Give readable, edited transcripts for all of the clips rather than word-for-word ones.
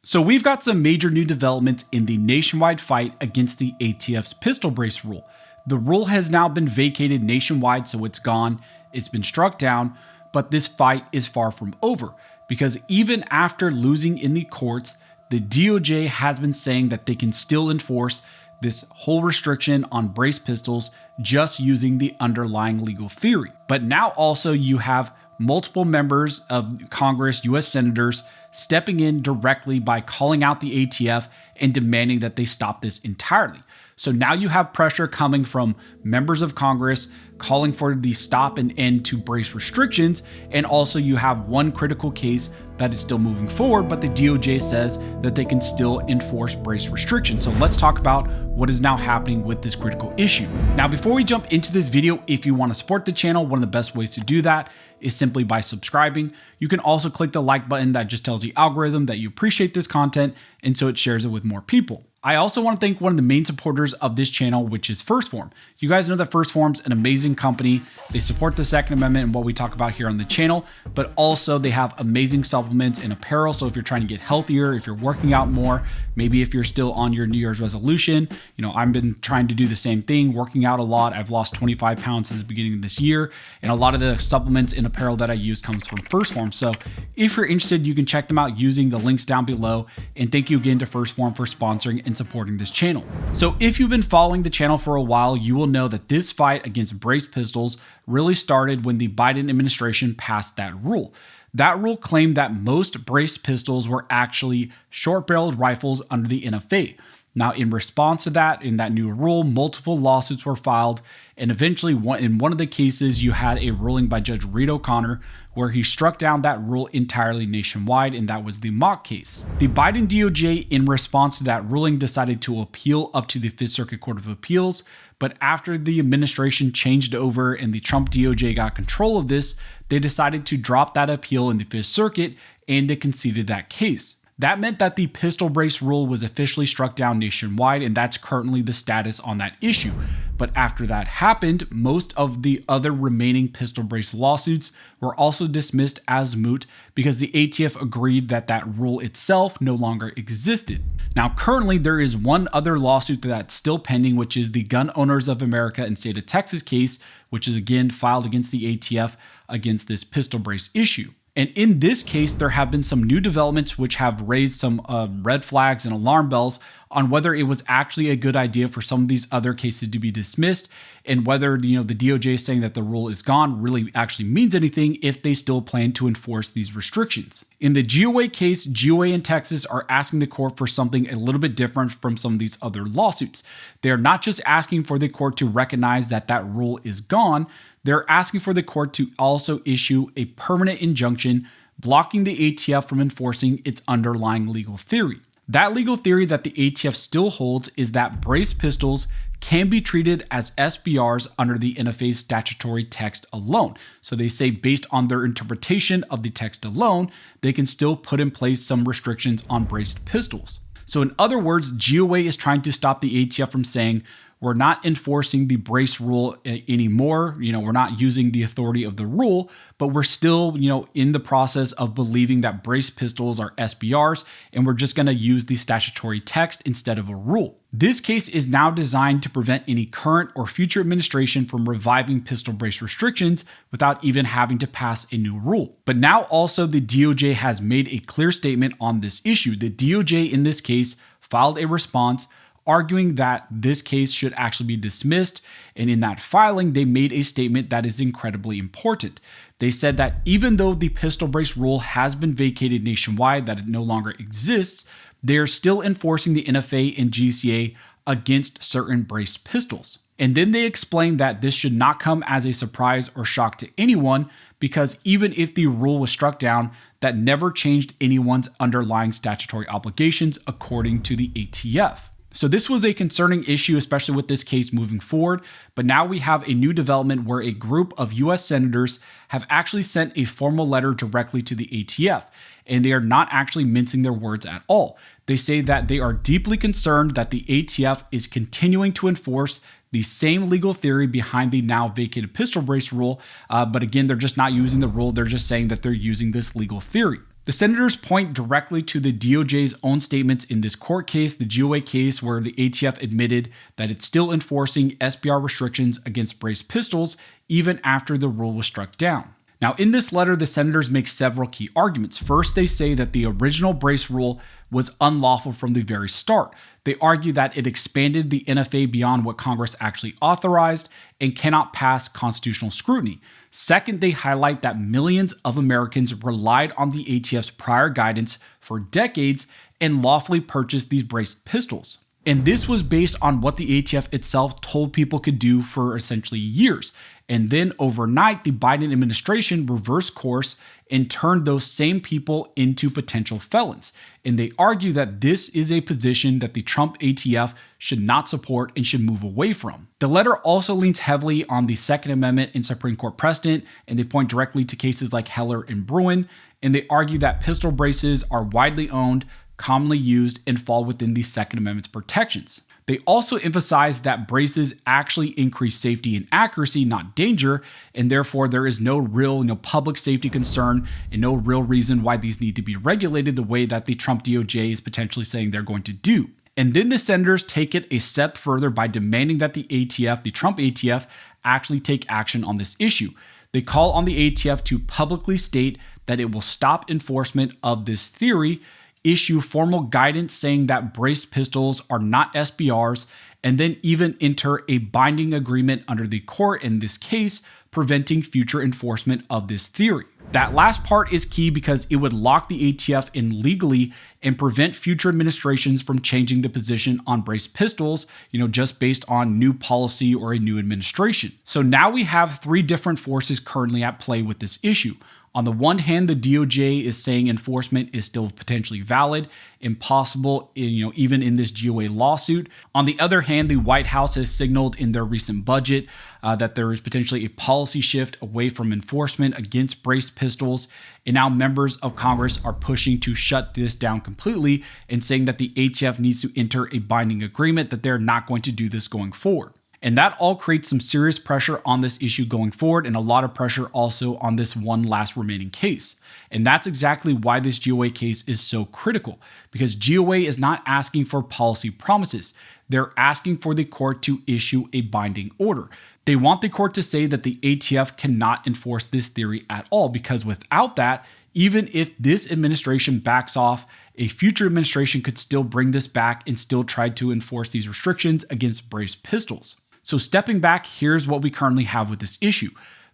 So we've got some major new developments in the nationwide fight against the ATF's pistol brace rule. The rule has now been vacated nationwide, so it's gone. It's been struck down, but this fight is far from over because even after losing in the courts, the DOJ has been saying that they can still enforce this whole restriction on brace pistols just using the underlying legal theory. But now also you have multiple members of Congress, US senators, stepping in directly by calling out the ATF and demanding that they stop this entirely. So now you have pressure coming from members of Congress calling for the stop and end to brace restrictions. And also you have one critical case that is still moving forward, but the DOJ says that they can still enforce brace restrictions. So let's talk about what is now happening with this critical issue. Now, before we jump into this video, if you want to support the channel, one of the best ways to do that is simply by subscribing. You can also click the like button that just tells the algorithm that you appreciate this content, and so it shares it with more people. I also want to thank one of the main supporters of this channel, which is 1st Phorm. You guys know that 1st Phorm's an amazing company. They support the Second Amendment and what we talk about here on the channel, but also they have amazing supplements and apparel. So if you're trying to get healthier, if you're working out more, maybe if you're still on your New Year's resolution, I've been trying to do the same thing, working out a lot. I've lost 25 pounds since the beginning of this year, and a lot of the supplements and apparel that I use comes from 1st Phorm. So if you're interested, you can check them out using the links down below. And thank you again to 1st Phorm for sponsoring and supporting this channel. So if you've been following the channel for a while, you will know that this fight against brace pistols really started when the Biden administration passed that rule. That rule claimed that most brace pistols were actually short-barreled rifles under the NFA. Now, in response to that, in that new rule, multiple lawsuits were filed, and eventually in one of the cases, you had a ruling by Judge Reed O'Connor where he struck down that rule entirely nationwide, and that was the Mock case. The Biden DOJ, in response to that ruling, decided to appeal up to the 5th Circuit Court of Appeals, but after the administration changed over and the Trump DOJ got control of this, they decided to drop that appeal in the 5th Circuit, and they conceded that case. That meant that the pistol brace rule was officially struck down nationwide, and that's currently the status on that issue. But after that happened, most of the other remaining pistol brace lawsuits were also dismissed as moot because the ATF agreed that that rule itself no longer existed. Now, currently, there is one other lawsuit that's still pending, which is the Gun Owners of America and State of Texas case, which is again filed against the ATF against this pistol brace issue. And in this case, there have been some new developments which have raised some red flags and alarm bells on whether it was actually a good idea for some of these other cases to be dismissed, and whether the DOJ saying that the rule is gone really actually means anything if they still plan to enforce these restrictions. In the GOA case, GOA in Texas are asking the court for something a little bit different from some of these other lawsuits. They're not just asking for the court to recognize that that rule is gone, they're asking for the court to also issue a permanent injunction blocking the ATF from enforcing its underlying legal theory. That legal theory that the ATF still holds is that brace pistols can be treated as SBRs under the NFA's statutory text alone. So they say based on their interpretation of the text alone, they can still put in place some restrictions on braced pistols. So in other words, GOA is trying to stop the ATF from saying, we're not enforcing the brace rule anymore. We're not using the authority of the rule, but we're still, in the process of believing that brace pistols are SBRs, and we're just going to use the statutory text instead of a rule. This case is now designed to prevent any current or future administration from reviving pistol brace restrictions without even having to pass a new rule. But now also the DOJ has made a clear statement on this issue. The DOJ in this case filed a response arguing that this case should actually be dismissed. And in that filing, they made a statement that is incredibly important. They said that even though the pistol brace rule has been vacated nationwide, that it no longer exists, they are still enforcing the NFA and GCA against certain braced pistols. And then they explained that this should not come as a surprise or shock to anyone, because even if the rule was struck down, that never changed anyone's underlying statutory obligations according to the ATF. So this was a concerning issue, especially with this case moving forward. But now we have a new development where a group of US senators have actually sent a formal letter directly to the ATF, and they are not actually mincing their words at all. They say that they are deeply concerned that the ATF is continuing to enforce the same legal theory behind the now vacated pistol brace rule. But again, they're just not using the rule. They're just saying that they're using this legal theory. The senators point directly to the DOJ's own statements in this court case, the GOA case, where the ATF admitted that it's still enforcing SBR restrictions against braced pistols even after the rule was struck down. Now, in this letter, the senators make several key arguments. First, they say that the original brace rule was unlawful from the very start. They argue that it expanded the NFA beyond what Congress actually authorized and cannot pass constitutional scrutiny. Second, they highlight that millions of Americans relied on the ATF's prior guidance for decades and lawfully purchased these braced pistols. And this was based on what the ATF itself told people could do for essentially years. And then overnight, the Biden administration reversed course and turned those same people into potential felons. And they argue that this is a position that the Trump ATF should not support and should move away from. The letter also leans heavily on the Second Amendment and Supreme Court precedent, and they point directly to cases like Heller and Bruin, and they argue that pistol braces are widely owned, commonly used, and fall within the Second Amendment's protections. They also emphasize that braces actually increase safety and accuracy, not danger, and therefore there is no real public safety concern and no real reason why these need to be regulated the way that the Trump DOJ is potentially saying they're going to do. And then the senators take it a step further by demanding that the ATF, the Trump ATF, actually take action on this issue. They call on the ATF to publicly state that it will stop enforcement of this theory, issue formal guidance saying that braced pistols are not SBRs, and then even enter a binding agreement under the court in this case, preventing future enforcement of this theory. That last part is key because it would lock the ATF in legally and prevent future administrations from changing the position on braced pistols, just based on new policy or a new administration. So now we have three different forces currently at play with this issue. On the one hand, the DOJ is saying enforcement is still potentially valid, impossible, even in this GOA lawsuit. On the other hand, the White House has signaled in their recent budget that there is potentially a policy shift away from enforcement against braced pistols. And now members of Congress are pushing to shut this down completely and saying that the ATF needs to enter a binding agreement that they're not going to do this going forward. And that all creates some serious pressure on this issue going forward, and a lot of pressure also on this one last remaining case. And that's exactly why this GOA case is so critical, because GOA is not asking for policy promises. They're asking for the court to issue a binding order. They want the court to say that the ATF cannot enforce this theory at all, because without that, even if this administration backs off, a future administration could still bring this back and still try to enforce these restrictions against braced pistols. So stepping back, here's what we currently have with this issue.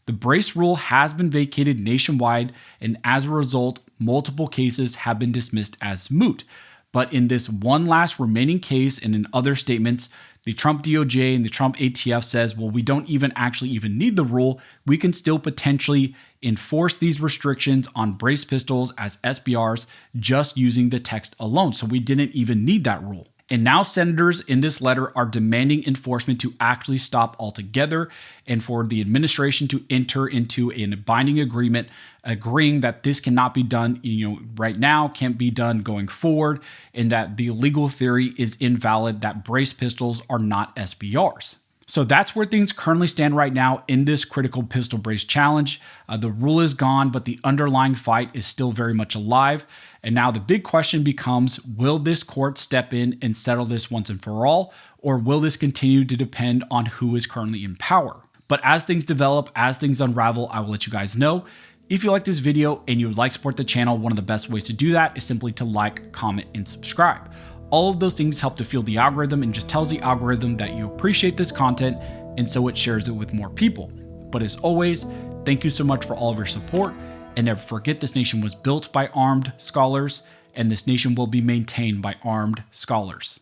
The brace rule has been vacated nationwide, and as a result, multiple cases have been dismissed as moot. But in this one last remaining case and in other statements, the Trump DOJ and the Trump ATF says, well, we don't even need the rule. We can still potentially enforce these restrictions on braced pistols as SBRs just using the text alone. So we didn't even need that rule. And now senators in this letter are demanding enforcement to actually stop altogether and for the administration to enter into a binding agreement agreeing that this cannot be done, right now, can't be done going forward, and that the legal theory is invalid, that braced pistols are not SBRs. So that's where things currently stand right now in this critical pistol brace challenge. The rule is gone, but the underlying fight is still very much alive. And now the big question becomes, will this court step in and settle this once and for all, or will this continue to depend on who is currently in power? But as things develop, as things unravel, I will let you guys know. If you like this video and you would like to support the channel, one of the best ways to do that is simply to like, comment, and subscribe. All of those things help to fuel the algorithm and just tells the algorithm that you appreciate this content, and so it shares it with more people. But as always, thank you so much for all of your support, and never forget this nation was built by armed scholars, and this nation will be maintained by armed scholars.